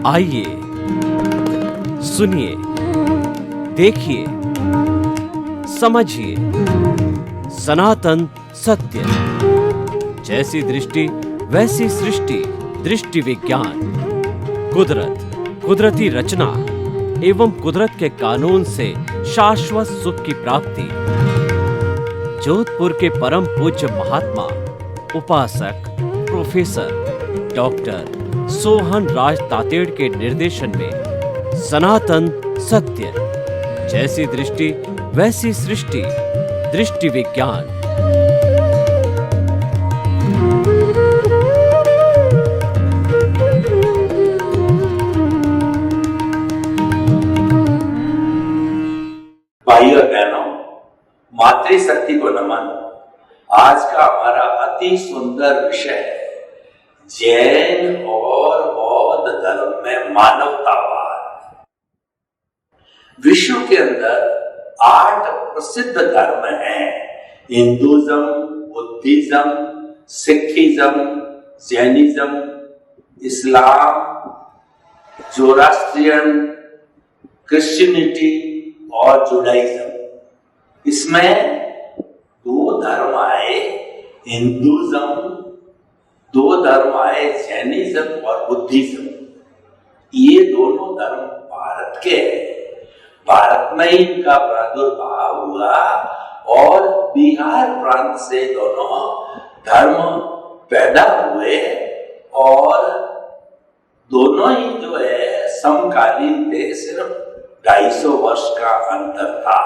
आइए सुनिए, देखिए, समझिए सनातन सत्य। जैसी दृष्टि वैसी सृष्टि, दृष्टि विज्ञान। कुदरत, कुदरती रचना एवं कुदरत के कानून से शाश्वत सुख की प्राप्ति। जोधपुर के परम पूज्य महात्मा उपासक प्रोफेसर डॉक्टर सोहन राज तातेड़ के निर्देशन में सनातन सत्य। जैसी दृष्टि वैसी सृष्टि, दृष्टि विज्ञान। भाइयों बहनों, मातृशक्ति को नमन। आज का हमारा अति सुंदर विषय है जैन और बौद्ध धर्म में मानवतावाद। विश्व के अंदर 8 प्रसिद्ध धर्म हैं: हिंदुइज्म, बुद्धिज्म, सिखिज्म, जैनिज्म, इस्लाम, जोरास्ट्रियन, क्रिश्चियनिटी और जुडाइज्म। इसमें 2 धर्म आए, हिंदुइज्म, 2 धर्म आए, जैनिज्म और बुद्धिज्म। ये दोनों धर्म भारत के हैं। भारत में ही इनका प्रादुर्भाव हुआ और बिहार प्रांत से दोनों धर्म पैदा हुए और दोनों ही जो है समकालीन थे। सिर्फ 250 वर्ष का अंतर था।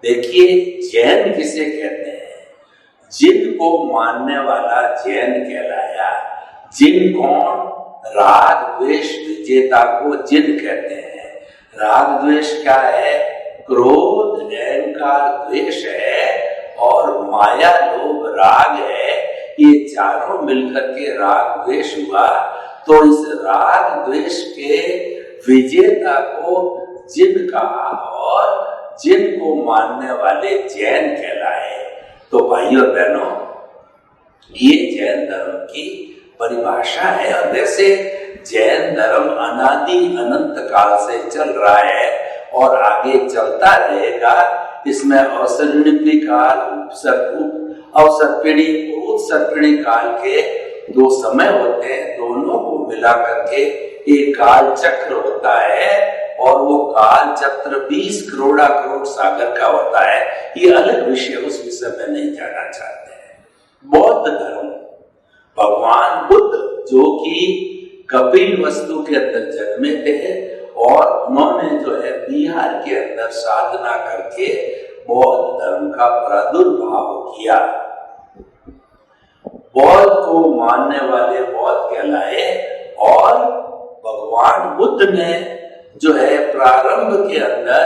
देखिए, जैन किसे कहते हैं? जिन को मानने वाला जैन कहलाया। जिन कौन? राग द्वेष विजेता को जिन कहते हैं। राग द्वेष क्या है? क्रोध, अहंकार, द्वेष है और माया, लोभ, राग है। ये चारों मिलकर के राग द्वेष हुआ। तो इस राग द्वेष के विजेता को जिन कहा और जिन को मानने वाले जैन कहलाए। तो भाइयों बहनों, ये जैन धर्म की परिभाषा है। और वैसे जैन धर्म अनादि अनंत काल से चल रहा है और आगे चलता रहेगा। इसमें अवसर्पिणी काल, उत्सर्पिणी काल के 2 समय होते हैं। दोनों को मिला करके एक काल चक्र होता है और वो काल चक्र 20 करोड़ सागर का होता है। ये अलग विषय, उस विषय में नहीं जाना चाहते हैं। बौद्ध धर्म, भगवान बुद्ध जो कि कपिल वस्तु के अंदर जन्मे थे और उन्होंने जो है बिहार के अंदर साधना करके बौद्ध धर्म का प्रादुर्भाव किया। बौद्ध को मानने वाले बौद्ध कहलाए और भगवान बुद्ध ने जो है प्रारंभ के अंदर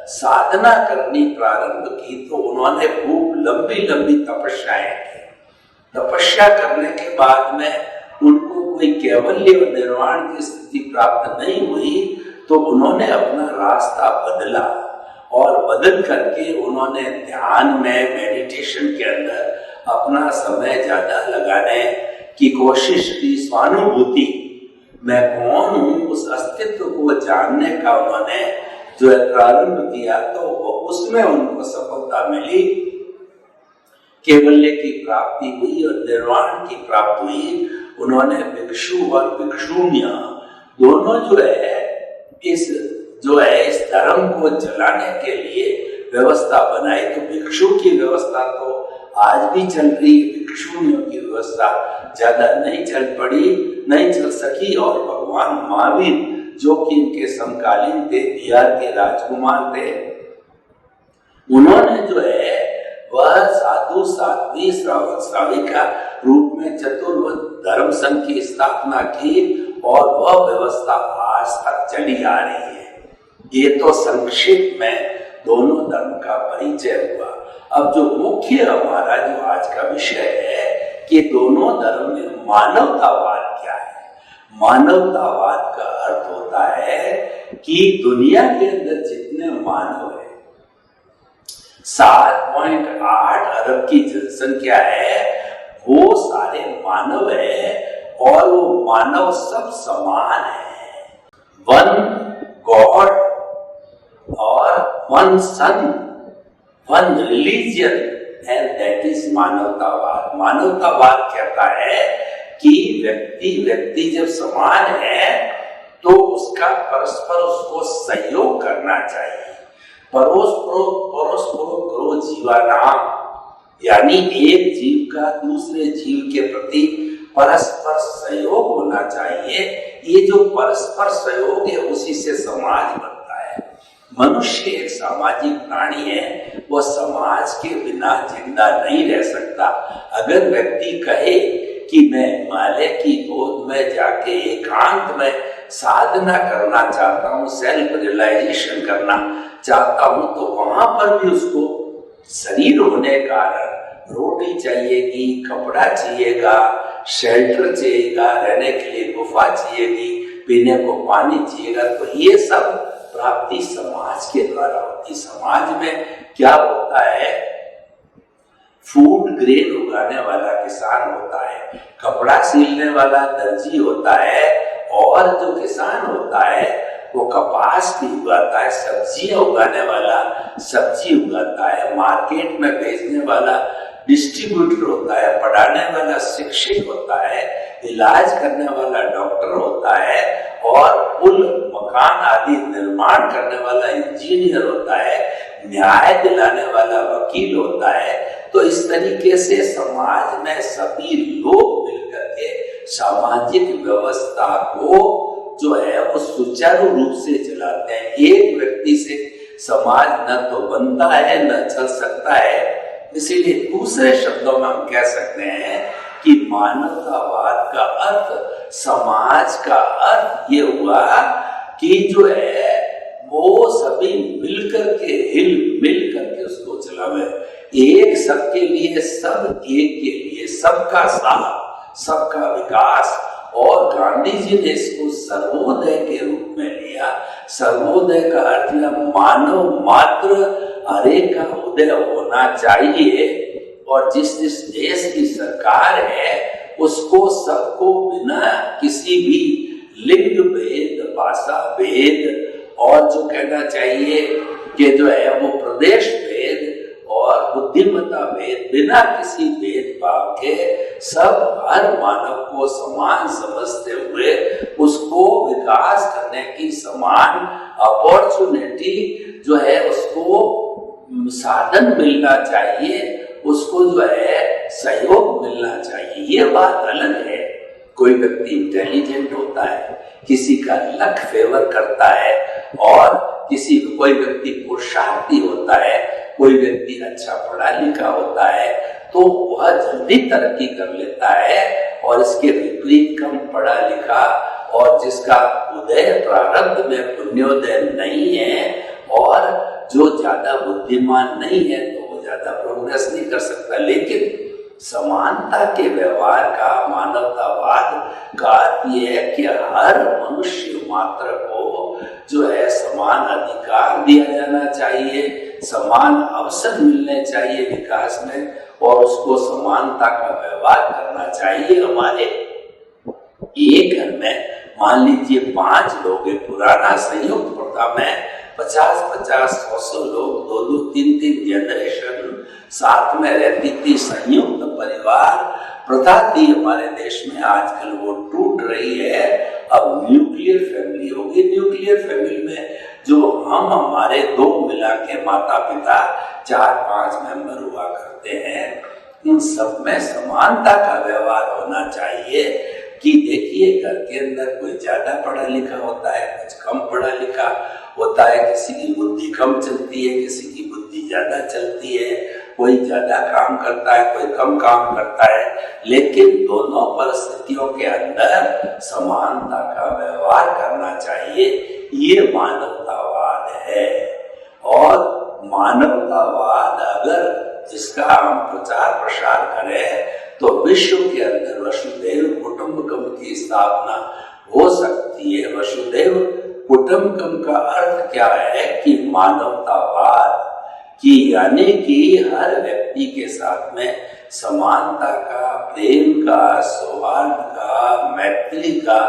साधना करनी प्रारंभ की। तो उन्होंने खूब लंबी लंबी तपस्याएं की। तपस्या करने के बाद में उनको कोई कैवल्य और निर्वाण की स्थिति प्राप्त नहीं हुई। तो उन्होंने अपना रास्ता बदला और बदल करके उन्होंने ध्यान में, मेडिटेशन के अंदर अपना समय ज्यादा लगाने की कोशिश की। स्वानुभूति, मैं कौन हूं, उस अस्तित्व को जानने का उन्होंने जो है प्रारंभ किया। तो उसमें उनको सफलता मिली, कैवल्य की प्राप्ति हुई और निर्वाण की प्राप्ति हुई। उन्होंने भिक्षु और भिक्षुणियां दोनों जो है इस धर्म को चलाने के लिए व्यवस्था बनाई। तो भिक्षु की व्यवस्था तो आज भी चल रही है, भिक्षुणियों की व्यवस्था ज्यादा नहीं चल सकी। और भगवान महावीर जो कि इनके समकालीन थे, बिहार के राजकुमार थे, उन्होंने जो है वह साधु साध्वी श्रावक श्राविका रूप में चतुर्वेद धर्म संघ की स्थापना की और वह व्यवस्था आज तक चली आ रही है। ये तो संक्षिप्त में दोनों धर्म का परिचय हुआ। अब जो मुख्य हमारा जो आज का विषय है कि दोनों धर्म में मानवतावाद क्या है। मानवतावाद का अर्थ होता है कि दुनिया के अंदर जितने मानव है, 7.8 अरब की जनसंख्या है, वो सारे मानव है और वो मानव सब समान है। वन गॉड और one son, one religion, and that is मानवतावाद। मानवतावाद कहता है कि व्यक्ति जब समान है तो उसका परस्पर उसको सहयोग करना चाहिए। परोसपरो करो जीवानाम, यानी एक जीव का दूसरे जीव के प्रति परस्पर सहयोग होना चाहिए। ये जो परस्पर सहयोग है उसी से समाज बनता है। मनुष्य एक सामाजिक प्राणी है, वह समाज के बिना जिंदा नहीं रह सकता। अगर व्यक्ति कहे कि मैं हिमालय की गोद में जाके एकांत में साधना करना चाहता हूँ, सेल्फ रियलाइजेशन करना चाहता हूँ, तो वहां पर भी उसको शरीर होने का कारण रोटी चाहिएगी, कपड़ा चाहिएगा, शेल्टर चाहिएगा, रहने के लिए गुफा चाहिएगी, पीने को पानी चाहिएगा। तो ये सब प्राप्ति समाज के द्वारा होती। समाज में क्या होता है, फूड ग्रेन उगाने वाला किसान होता है, कपड़ा सिलने वाला दर्जी होता है, और जो किसान होता है वो कपास भी उगाता है, सब्जियां उगाने वाला सब्जी उगाता है, मार्केट में बेचने वाला डिस्ट्रीब्यूटर होता है, पढ़ाने वाला शिक्षक होता है, इलाज करने वाला डॉक्टर होता है, और पुल मकान आदि निर्माण करने वाला इंजीनियर होता है, न्याय दिलाने वाला वकील होता है। तो इस तरीके से समाज में सभी लोग मिलकर के सामाजिक व्यवस्था को जो है वो सुचारू रूप से चलाते हैं। एक व्यक्ति से समाज न तो बनता है न चल सकता है। इसीलिए दूसरे शब्दों में हम कह सकते हैं कि मानवतावाद का अर्थ, समाज का अर्थ ये हुआ कि जो है वो सभी मिलकर के हिल मिल करके उसको चलावे। एक सबके लिए, सब एक के लिए, सबका साथ, सबका विकास। और गांधी जी ने इसको सर्वोदय के रूप में लिया। सर्वोदय का अर्थ है मानव मात्र हरे का उदय होना चाहिए, और जिस देश की सरकार है उसको सबको बिना किसी भी लिंग भेद, भाषा भेद, और जो कहना चाहिए कि जो है वो प्रदेश भेद और बुद्धिमत्ता भेद, बिना किसी भेदभाव के सब हर मानव को समान समझते हुए उसको विकास करने की समान अपॉर्चुनिटी जो है उसको साधन मिलना चाहिए, उसको जो है सहयोग मिलना चाहिए। ये बात अलग है। कोई व्यक्ति इंटेलिजेंट होता है, किसी का लक फेवर करता है, और कोई व्यक्ति पुरुषार्थी होता है, कोई व्यक्ति अच्छा पढ़ा लिखा होता है, तो वह जल्दी तरक्की कर लेता है। और इसके विपरीत कम पढ़ा लिखा और जिसका उदय प्रारब्ध में पुण्योदय नहीं है, और जो ज्यादा बुद्धिमान नहीं है, तो वो ज्यादा प्रोग्रेस नहीं कर सकता। लेकिन समानता के व्यवहार का, मानवतावाद का अर्थ ये है कि हर मनुष्य मात्र को जो है समान अधिकार दिया जाना चाहिए, समान अवसर मिलने चाहिए विकास में, और उसको समानता का व्यवहार करना चाहिए। हमारे एक घर में मान लीजिए 5 लोग हैं, पुराना संयुक्त प्रथा में 50-50, 100 लोग, 2-2, 3-3 जनरेशन साथ में रहती थी। संयुक्त परिवार प्रथा थी हमारे देश में, आजकल वो टूट रही है। अब न्यूक्लियर फैमिली होगी। न्यूक्लियर फैमिली में जो हमारे 2 मिला के माता पिता 4-5 मेंबर हुआ करते हैं, इन सब में समानता का व्यवहार होना चाहिए। कि देखिए घर के अंदर कोई ज्यादा पढ़ा लिखा होता है, कुछ कम पढ़ा लिखा होता है, किसी की बुद्धि कम चलती है, किसी की बुद्धि ज्यादा चलती है, कोई ज्यादा काम करता है, कोई कम काम करता है, लेकिन दोनों परिस्थितियों के अंदर समानता का व्यवहार करना चाहिए। ये मानवतावाद है। और मानवतावाद अगर जिसका हम प्रचार प्रसार करें तो विश्व के अंदर वसुधैव कुटुंबकम की स्थापना हो सकती है। वसुधैव कुटुंबकम का अर्थ क्या है कि मानवतावाद की, यानी कि हर व्यक्ति के साथ में समानता का, प्रेम का, सौहार्द का, मैत्री का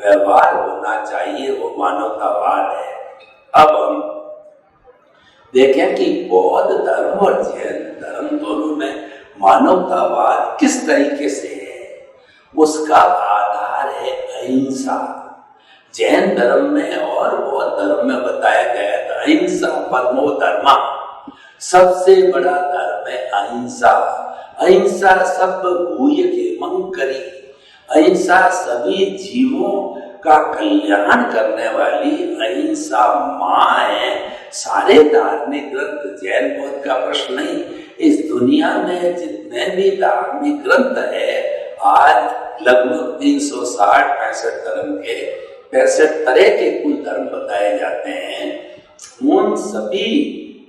व्यवहार होना चाहिए, वो मानवतावाद है। अब हम देखें कि बौद्ध धर्म और जैन धर्म दोनों में मानवतावाद किस तरीके से है। उसका आधार है अहिंसा। जैन धर्म में और बौद्ध धर्म में बताया गया है अहिंसा परमो धर्मा, सबसे बड़ा धर्म है अहिंसा। अहिंसा सब भूय के मंग करी, अहिंसा सभी जीवों का कल्याण करने वाली अहिंसा माँ है। सारे धार्मिक ग्रंथ, जैन बौद्ध का प्रश्न नहीं, इस दुनिया में जितने भी धार्मिक ग्रंथ है, आज लगभग 360-65 धर्म के 65 तरह के कुल धर्म बताए जाते हैं। उन सभी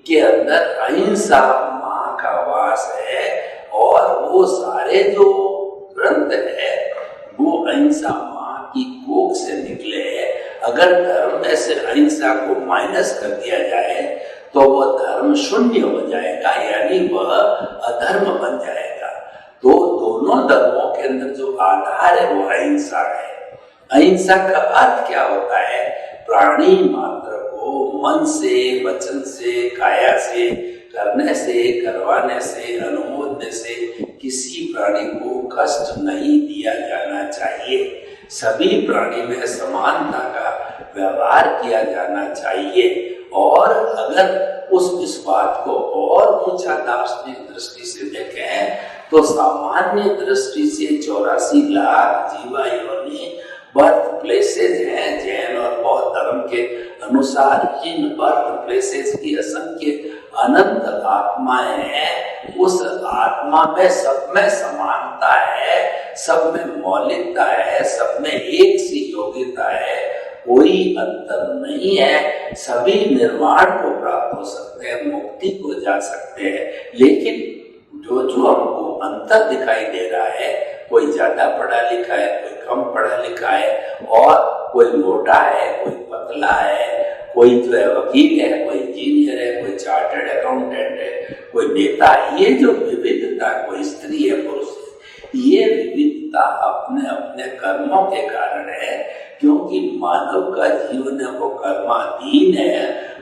के अंदर अहिंसा माँ का वास है और वो सारे जो ग्रंथ है वो अहिंसा माँ की कोख से निकले हैं। अगर धर्म में से अहिंसा को माइनस कर दिया जाए तो वह धर्म शून्य हो जाएगा, यानी वह अधर्म बन जाएगा। तो दोनों धर्मों के अंदर जो आधार है वो अहिंसा है। अहिंसा का अर्थ क्या होता है? प्राणी मात्र को मन से, वचन से, काया से, करने से, करवाने से, अनुमोदने से किसी प्राणी को कष्ट नहीं दिया जाना चाहिए। सभी प्राणी में समानता का व्यवहार किया जाना चाहिए। और अगर इस बात को और ऊंचा दार्शनिक दृष्टि से देखें तो सामान्य दृष्टि से 84 लाख जीवा योनि बर्थ प्लेसेज हैं। जैन और बौद्ध धर्म के अनुसार इन बर्थ प्लेसेज की असंख्य अनंत आत्माएं हैं। उस आत्मा में सब में समानता है, सब में मौलिकता है, सब में एक सी योग्यता है, कोई अंतर नहीं है। सभी निर्वाण को प्राप्त हो सकते हैं, मुक्ति को जा सकते हैं। लेकिन जो हमको अंतर दिखाई दे रहा है, कोई ज्यादा पढ़ा लिखा है, कोई कम पढ़ा लिखा है, और कोई मोटा है, कोई पतला है, कोई जो है वकील है, कोई इंजीनियर है, कोई चार्टर्ड अकाउंटेंट है, कोई नेता है। ये जो विविधता, कोई स्त्री है, पुरुष है, ये विविधता अपने अपने कर्मों के कारण है। क्योंकि मानव का जीवन है वो कर्माधीन है,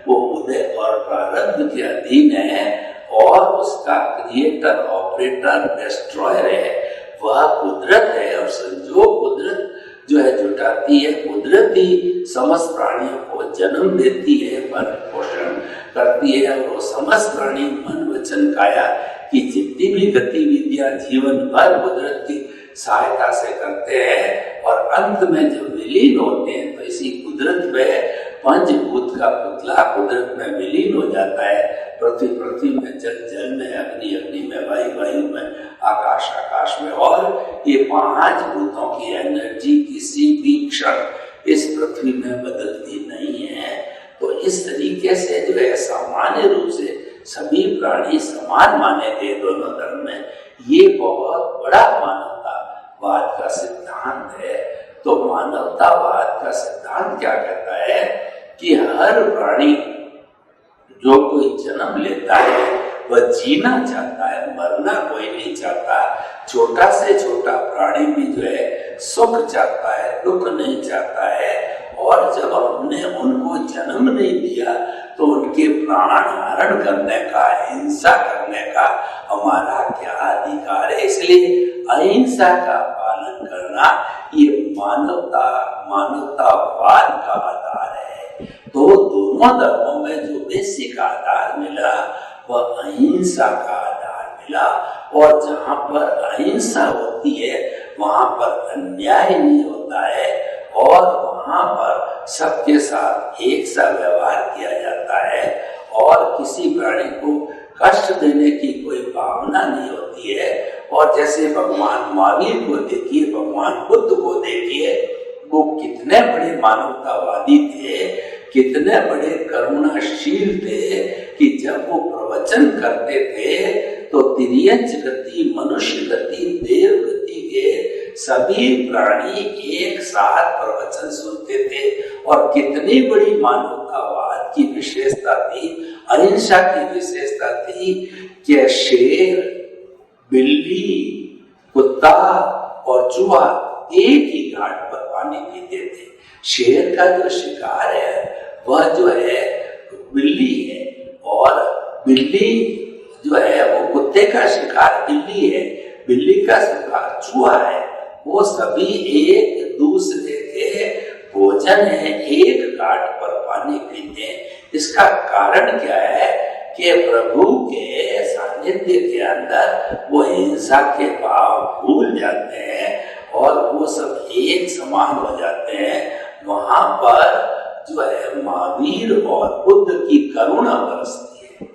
वो उदय और प्रारब्ध के अधीन है, और उसका क्रिएटर, ऑपरेटर, डिस्ट्रॉयर है वह कुदरत है। और संजोग कुदरत जो है जुटाती है, कुदरत ही समस्त प्राणियों को जन्म देती है, भरण पोषण करती है। और वो समस्त प्राणी मन वचन काया की जितनी भी गतिविधियां जीवन भर कुदरत की सहायता से करते हैं, और अंत में जब विलीन होते हैं तो इसी कुदरत में पंचभूत का पुतला कुदरत में विलीन हो जाता है। पृथ्वी में, जल में, अग्नि में, वायु में, आकाश में, और ये 5 भूतों की एनर्जी किसी भी क्षण इस पृथ्वी में बदलती नहीं है। तो इस तरीके से जो है सामान्य रूप से सभी प्राणी समान माने गए दोनों धर्म में। ये बहुत बड़ा मानवतावाद का सिद्धांत है। तो मानवतावाद का सिद्धांत क्या कहता है कि हर प्राणी जो कोई जन्म लेता है वह जीना चाहता है, मरना कोई नहीं चाहता। छोटा से छोटा प्राणी भी जो है सुख चाहता है, दुख नहीं चाहता है। और जब हमने उनको जन्म नहीं दिया तो उनके प्राण हरण करने का, हिंसा करने का हमारा क्या अधिकार है? इसलिए अहिंसा का पालन करना ये मानवतावाद का आधार है। तो दोनों धर्मों में जो बेसिक आधार मिला वह अहिंसा का आधार मिला। और जहाँ पर अहिंसा होती है वहाँ पर अन्याय नहीं होता है, और वहाँ पर सबके साथ एक सा व्यवहार किया जाता है, और किसी प्राणी को कष्ट देने की कोई भावना नहीं होती है। और जैसे भगवान महावीर को देखिए, भगवान बुद्ध को देखिए, वो कितने बड़े मानवतावादी थे, कितने बड़े करुणाशील थे कि जब वो प्रवचन करते थे तो तिर्यंच गति, मनुष्य गति, देव गति के सभी प्राणी एक साथ प्रवचन सुनते थे। और कितनी बड़ी मानवतावाद की विशेषता थी, अहिंसा की विशेषता थी कि शेर, बिल्ली, कुत्ता और चूहा एक ही घाट पर पानी पीते थे। शेर का जो शिकार है वह जो है बिल्ली है, और बिल्ली जो है वो कुत्ते का शिकार बिल्ली है, बिल्ली का शिकार चूहा है। वो सभी एक दूसरे के भोजन है, एक घाट पर पानी पीते हैं। इसका कारण क्या है कि प्रभु के सानिध्य के अंदर वो हिंसा के भाव भूल जाते हैं और वो सब एक समान हो जाते हैं। वहां पर जो है महावीर और बुद्ध की करुणा बरसती है।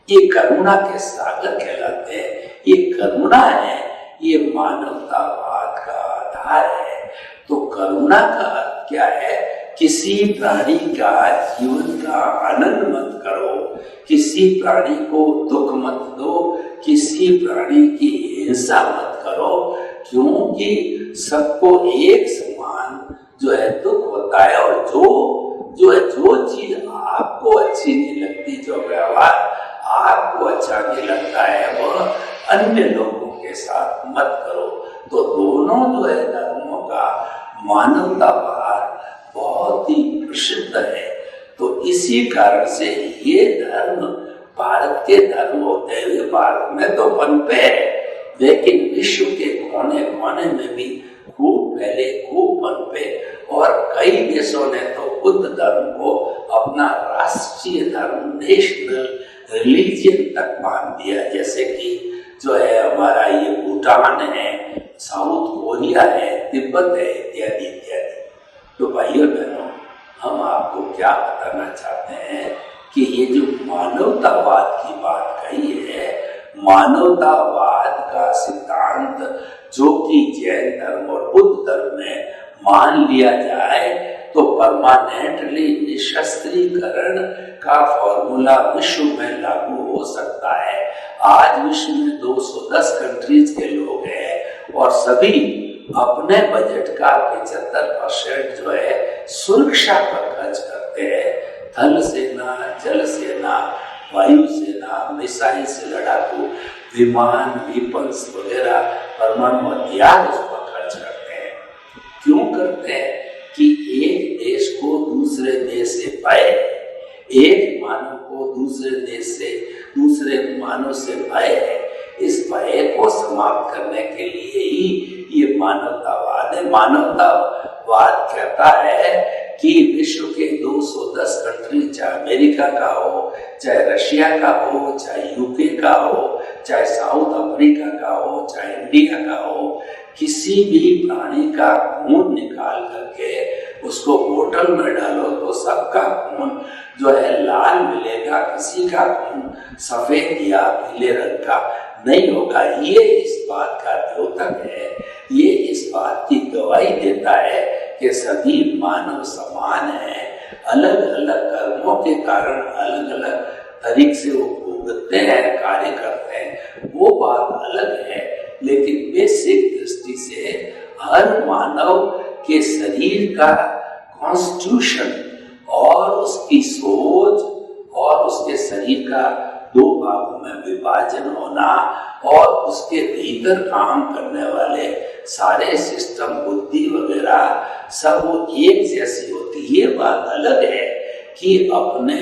ये करुणा के सागर कहलाते हैं। ये करुणा है, ये मानवतावाद का आधार है। तो करुणा का अर्थ क्या है? किसी प्राणी का जीवन का आनंद मत करो, किसी प्राणी को दुख मत दो, किसी प्राणी की हिंसा मत करो, क्योंकि सबको एक समान जो है दुख होता है। और जो चीज आपको अच्छी नहीं लगती, जो व्यवहार आपको अच्छा नहीं लगता है, वह अन्य लोगों के साथ मत करो। तो दोनों जो है धर्मों का मानवतावाद बहुत ही प्रसिद्ध है। तो इसी कारण से ये धर्म भारत के धर्म होते हुए भारत में तो पनपे है, लेकिन विश्व के कोने कोने में भी खूब पहले खूब पनपे। और कई देशों ने तो बुद्ध धर्म को अपना राष्ट्रीय धर्म, नेशनल रिलीजियन तक मान दिया। जैसे कि जो है हमारा ये भूटान है, साउथ कोरिया है, तिब्बत है, इत्यादि इत्यादि। तो भाइयों बहनों, हम आपको क्या बताना चाहते हैं कि ये जो मानवतावाद की बात कही है, मानवतावाद का सिद्धांत जो कि जैन धर्म और बुद्ध धर्म में मान लिया जाए तो परमानेंटली निशस्त्रीकरण का फॉर्मूला विश्व में लागू हो सकता है। आज विश्व में 210 कंट्रीज के लोग हैं और सभी अपने बजट का 75% जो है सुरक्षा पर खर्च करते हैं। थल सेना, जल सेना, वायु सेना, मिसाइल से लड़ाकू विमान, वेपन्स वगैरह, परमाणु हथियार उस पर खर्च करते हैं। क्यों करते हैं? कि एक देश को दूसरे देश से भय, एक मानव को दूसरे देश से, दूसरे मानव से भय है। इस भय को समाप्त करने के लिए ही ये मानवतावाद है। मानवतावाद कहता है कि विश्व के 210 कंट्री, चाहे अमेरिका का हो, चाहे रशिया का हो, चाहे यूके का हो, चाहे साउथ अफ्रीका का हो, चाहे इंडिया का हो, किसी भी प्राणी का खून निकाल करके उसको बोतल में डालो तो सबका खून जो है लाल मिलेगा, किसी का खून सफेद या पीले रंग का नहीं होगा। ये इस बात का द्योतक है, ये इस बात की गवाही देता है कि सभी मानव समान हैं। अलग अलग कर्मों के कारण अलग अलग तरीके से वो भुगतते हैं, कार्य करते हैं, वो बात अलग है। लेकिन बेसिक दृष्टि से हर मानव के शरीर का कॉन्स्टिट्यूशन और उसकी सोच और उसके शरीर का 2 भागों में विभाजन होना और उसके भीतर काम करने वाले सारे सिस्टम, बुद्धि वगैरह सब वो एक जैसी होती। ये बात अलग है कि अपने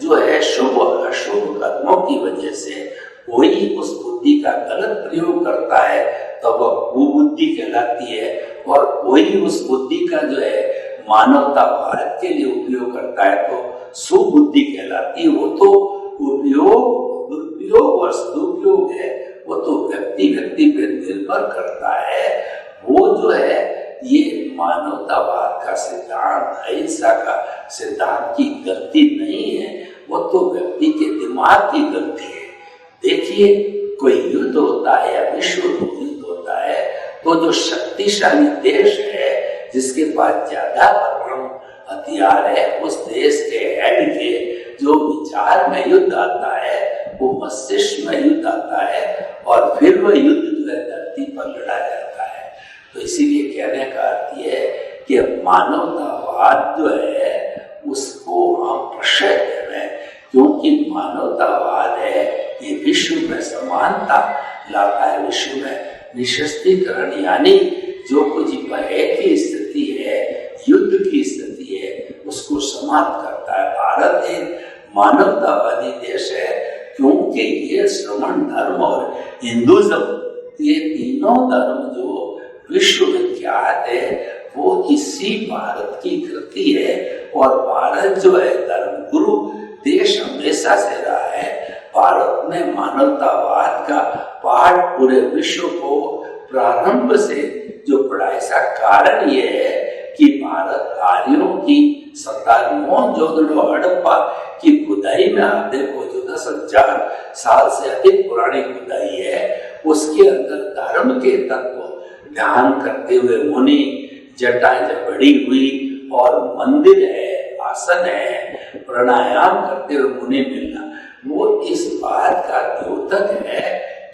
जो है शुभ और अशुभ कर्मों की वजह से कोई उस बुद्धि का गलत प्रयोग करता है तो वह कुबुद्धि कहलाती है, और कोई उस बुद्धि का जो है मानवतावाद के लिए उपयोग करता है तो सुबुद्धि कहलाती है। वो तो उपयोग, दुरुपयोग और सदुपयोग है, वो तो व्यक्ति व्यक्ति पे निर्भर करता है। वो जो है ये मानवतावाद का सिद्धांत, अहिंसा का सिद्धांत की गलती नहीं है, वो तो व्यक्ति के दिमाग की गलती है। देखिए, कोई युद्ध होता है या विश्व युद्ध होता है तो जो शक्तिशाली देश है जिसके पास ज्यादा परमाणु हथियार है, उस देश के हेड के जो विचार में युद्ध आता है, वो मस्तिष्क में युद्ध आता है और फिर वह युद्ध जो है धरती पर लड़ा जाता है। तो इसीलिए कहने का अर्थ ये है कि मानवतावाद जो है उसको हम प्रशय दे रहे हैं, क्योंकि मानवतावाद है ये विश्व में समानता लाता है, विश्व में निशस्त्रीकरण यानी जो कुछ भय की स्थिति है, युद्ध की स्थिति है, उसको समाप्त करता है। भारत एक मानवतावादी देश है, क्योंकि ये श्रमण धर्म और हिंदुज्म, ये तीनों धर्म जो विश्व विख्यात है, वो इसी भारत की कृति है। और भारत जो है धर्मगुरु देश हमेशा से रहा है। भारत ने मानवतावाद का पाठ पूरे विश्व को प्रारंभ से जो पढ़ा, इसका कारण ये है कि भारत आर्यों की सरदार मोहनजोदड़ो हड़प्पा की खुदाई में आप देखो, जो 10,000 साल से अधिक पुरानी खुदाई है, उसके अंदर धर्म के तत्व ध्यान करते हुए मुनि, जटाएं बड़ी हुई और मंदिर है, आसन है, प्राणायाम करते हुए मुनि मिलना, वो इस बात का द्योतक है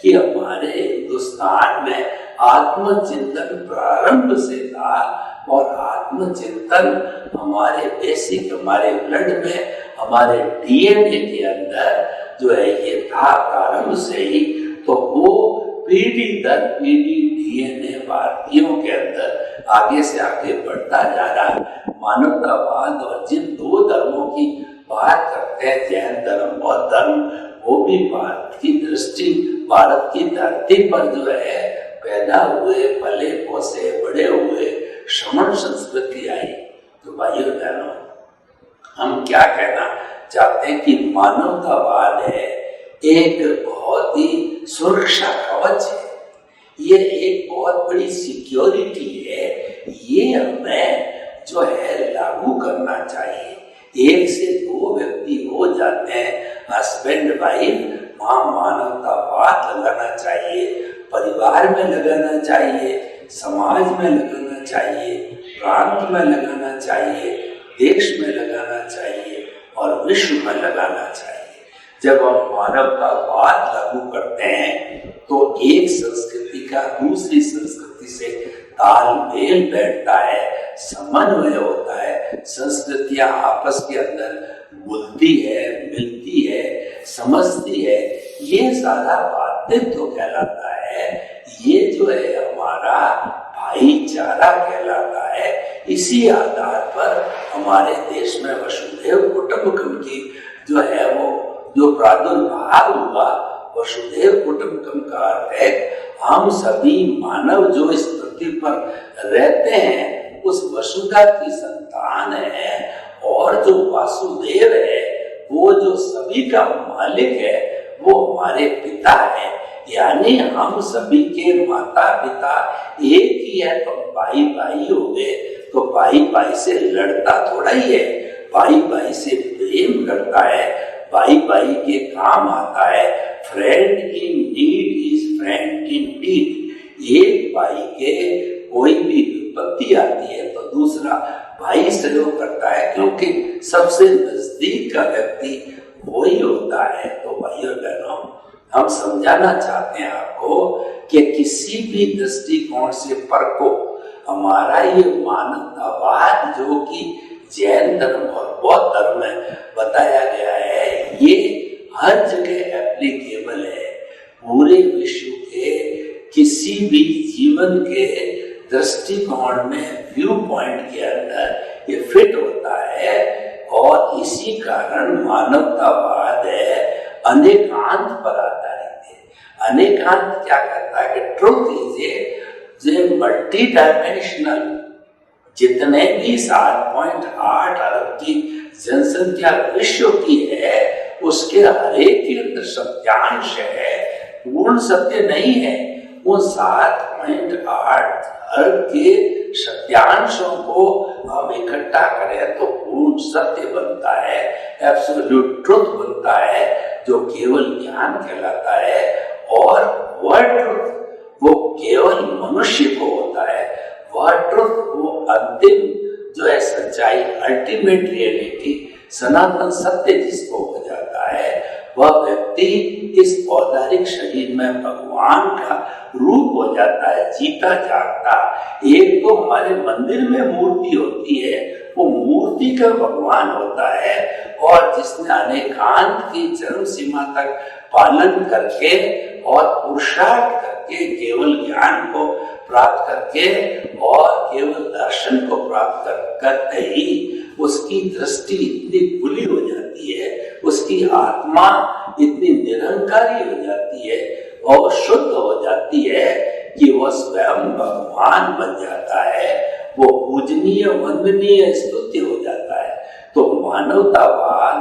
कि हमारे हिंदुस्तान में आत्मचिंतन प्रारंभ से था। और आत्मचिंतन हमारे बेसिक, हमारे ब्लड में, हमारे डीएनए के अंदर जो है ये था प्रारंभ से ही। तो वो पीढ़ी दर पीढ़ी डीएनए भारतीयों के अंदर आगे से आगे बढ़ता जा रहा है। मानवतावाद और जिन दो धर्मों की बात करते हैं, जैन धर्म, बौद्ध धर्म, वो भी भारत की दृष्टि, भारत की धरती पर जो है पैदा हुए, पले पोसे बड़े हुए श्रमण संस्कृति आई। तो भाइयों बहनों, हम क्या कहना चाहते हैं कि मानवतावाद है एक बहुत ही सुरक्षा कवच है, ये एक बहुत बड़ी सिक्योरिटी है। ये हमें जो है लागू करना चाहिए। एक से दो व्यक्ति हो जाते हैं, हस्बैंड वाइफ, वहां मानवतावाद लगाना चाहिए, परिवार में लगाना चाहिए, समाज में लगाना चाहिए, प्रांत में लगाना चाहिए, देश में लगाना चाहिए और विश्व में लगाना चाहिए। जब हम मानवतावाद लागू करते हैं तो एक संस्कृति का दूसरी संस्कृति से तालमेल बैठता है, समन्वय होता है, संस्कृतियां आपस के अंदर बुलती है, मिलती है, समझती है। ये सारा भातृत्व कहलाता है, ये जो है हमारा भाईचारा कहलाता है। इसी आधार पर हमारे देश में वसुधैव कुटुंबकम की जो है वो जो प्रादुर्भाव हुआ, वसुधैव कुटुंबकम का अर्थ है हम सभी मानव जो इस पृथ्वी पर रहते हैं उस वसुधा की संतान है। और जो वासुदेव है वो जो सभी का मालिक है, वो हमारे पिता है। यानी हम सभी के माता पिता एक ही है। तो भाई भाई हो गए तो भाई भाई से लड़ता थोड़ा ही है, भाई भाई से प्रेम करता है, भाई भाई के काम आता है। Friend in need is friend in deed. एक भाई के कोई भी विपत्ति आती है तो दूसरा भाई सहयोग करता है, क्योंकि सबसे नजदीक का व्यक्ति वही होता है। तो भाइयों बहनों, हम समझाना चाहते हैं आपको कि किसी भी दृष्टिकोण से परखो, हमारा ये मानवतावाद जो कि जैन धर्म और बौद्ध धर्म में बताया गया है, ये हर जगह एप्लीकेबल है। पूरे विश्व के किसी भी जीवन के दृष्टिकोण में, व्यू पॉइंट के अंदर ये फिट होता है। और इसी कारण मानवतावाद है अनेकांत पर आधारित है। अनेकांत क्या कहता है कि truth is a multi dimensional. जितने भी 7.8 अरब की जनसंख्या विश्व की है, उसके हरेक के अंदर सत्यांश है, पूर्ण सत्य नहीं है। वो 7.8 अरब के सत्यांशों को हम इकट्ठा करें तो पूर्ण सत्य बनता है, एब्सोल्यूट ट्रुथ बनता है, जो केवल ज्ञान कहलाता है। और वह ट्रुथ वो केवल मनुष्य को होता है। वह ट्रुथ वो अंतिम जो है सच्चाई, अल्टीमेट रियलिटी, सनातन सत्य जिसको हो जाता है, वह व्यक्ति इस औदारिक शरीर में भगवान का रूप हो जाता है, जीता जागता। एक तो हमारे मंदिर में मूर्ति होती है, वो मूर्ति का भगवान होता है। और जिसने अनेकांत की चरम सीमा तक पालन करके और पुरुषार्थ करके केवल ज्ञान को प्राप्त करके और केवल दर्शन को प्राप्त करते ही उसकी दृष्टि इतनी खुली हो जाती है, उसकी आत्मा इतनी निरंकारी हो जाती है और शुद्ध हो जाती है कि वह स्वयं भगवान बन जाता है, वो पूजनीय वंदनीय स्तुत्य हो जाता है। तो मानवतावाद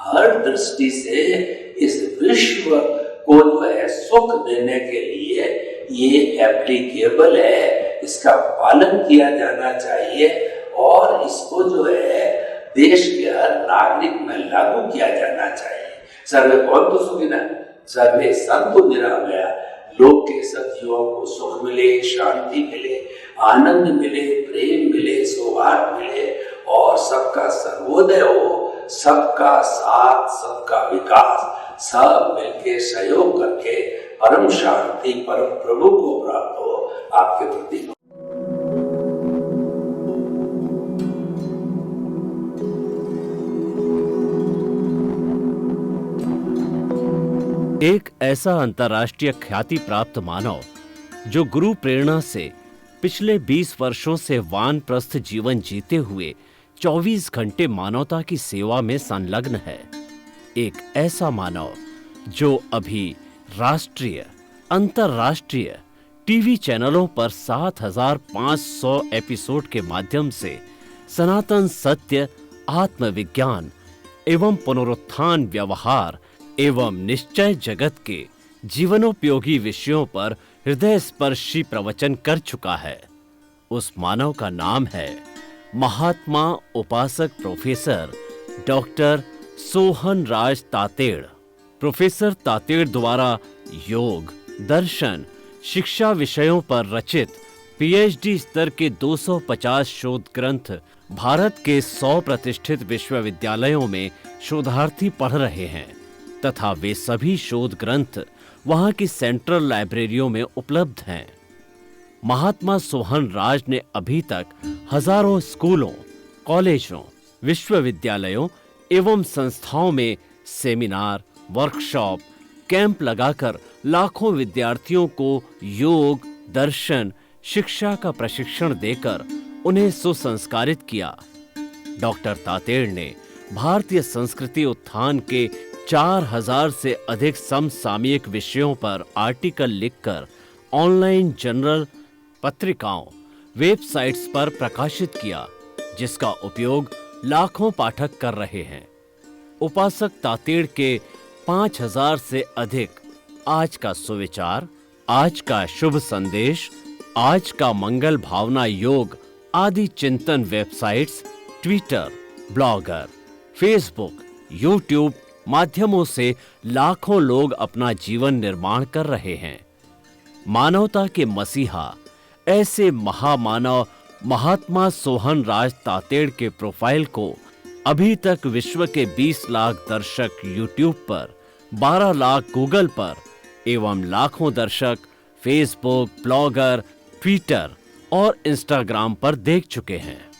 हर दृष्टि से इस विश्व को जो है सुख देने के लिए ये एप्लीकेबल है, इसका पालन किया जाना चाहिए और इसको जो है देश के हर नागरिक में लागू किया जाना चाहिए। सर्वे भवन्तु सुखिनः, सर्वे सन्तु निरामया, लोक के सजीवों को सुख मिले, शांति मिले, आनंद मिले, प्रेम मिले, सौहार्द मिले और सबका सर्वोदय हो, सबका साथ, सबका विकास, सब मिलके सहयोग करके परम शांति, परम प्रभु को प्राप्त हो। आपके प्रति एक ऐसा अंतर्राष्ट्रीय ख्याति प्राप्त मानव जो गुरु प्रेरणा से पिछले 20 वर्षों से वानप्रस्थ जीवन जीते हुए 24 घंटे मानवता की सेवा में संलग्न है। एक ऐसा मानव जो अभी राष्ट्रीय, अंतर्राष्ट्रीय टीवी चैनलों पर 7,500 एपिसोड के माध्यम से सनातन सत्य, आत्मविज्ञान एवं पुनरुत्थान, व्यवहार एवं निश्चय जगत के जीवनोपयोगी विषयों पर हृदय स्पर्शी प्रवचन कर चुका है। उस मानव का नाम है महात्मा उपासक प्रोफेसर डॉक्टर सोहन राज तातेड़। प्रोफेसर तातेड़ द्वारा योग, दर्शन, शिक्षा विषयों पर रचित पीएचडी स्तर के 250 शोध ग्रंथ भारत के 100 प्रतिष्ठित विश्वविद्यालयों में शोधार्थी पढ़ रहे हैं तथा वे सभी शोध ग्रंथ वहां की सेंट्रल लाइब्रेरियों में उपलब्ध हैं। महात्मा सोहन राज ने अभी तक हजारों स्कूलों, कॉलेजों, विश्वविद्यालयों एवं संस्थाओं में सेमिनार, वर्कशॉप, कैंप लगाकर लाखों विद्यार्थियों को योग, दर्शन, शिक्षा का प्रशिक्षण देकर उन्हें सुसंस्कारित किया। डॉक्टर तातेड़ ने भारतीय संस्कृति उत्थान के 4000 से अधिक समसामयिक विषयों पर आर्टिकल लिखकर ऑनलाइन जर्नल, पत्रिकाओं, वेबसाइट्स पर प्रकाशित किया, जिसका उपयोग लाखों पाठक कर रहे हैं। उपासक तातेड़ के 5000 से अधिक आज का सुविचार, आज का शुभ संदेश, आज का मंगल भावना योग आदि चिंतन websites, Twitter, blogger, Facebook, YouTube माध्यमों से लाखों लोग अपना जीवन निर्माण कर रहे हैं। मानवता के मसीहा ऐसे महामानव महात्मा सोहन राज तातेड़ के प्रोफाइल को अभी तक विश्व के 20 लाख दर्शक यूट्यूब पर, 12 लाख गूगल पर एवं लाखों दर्शक फेसबुक, ब्लॉगर, ट्विटर और इंस्टाग्राम पर देख चुके हैं।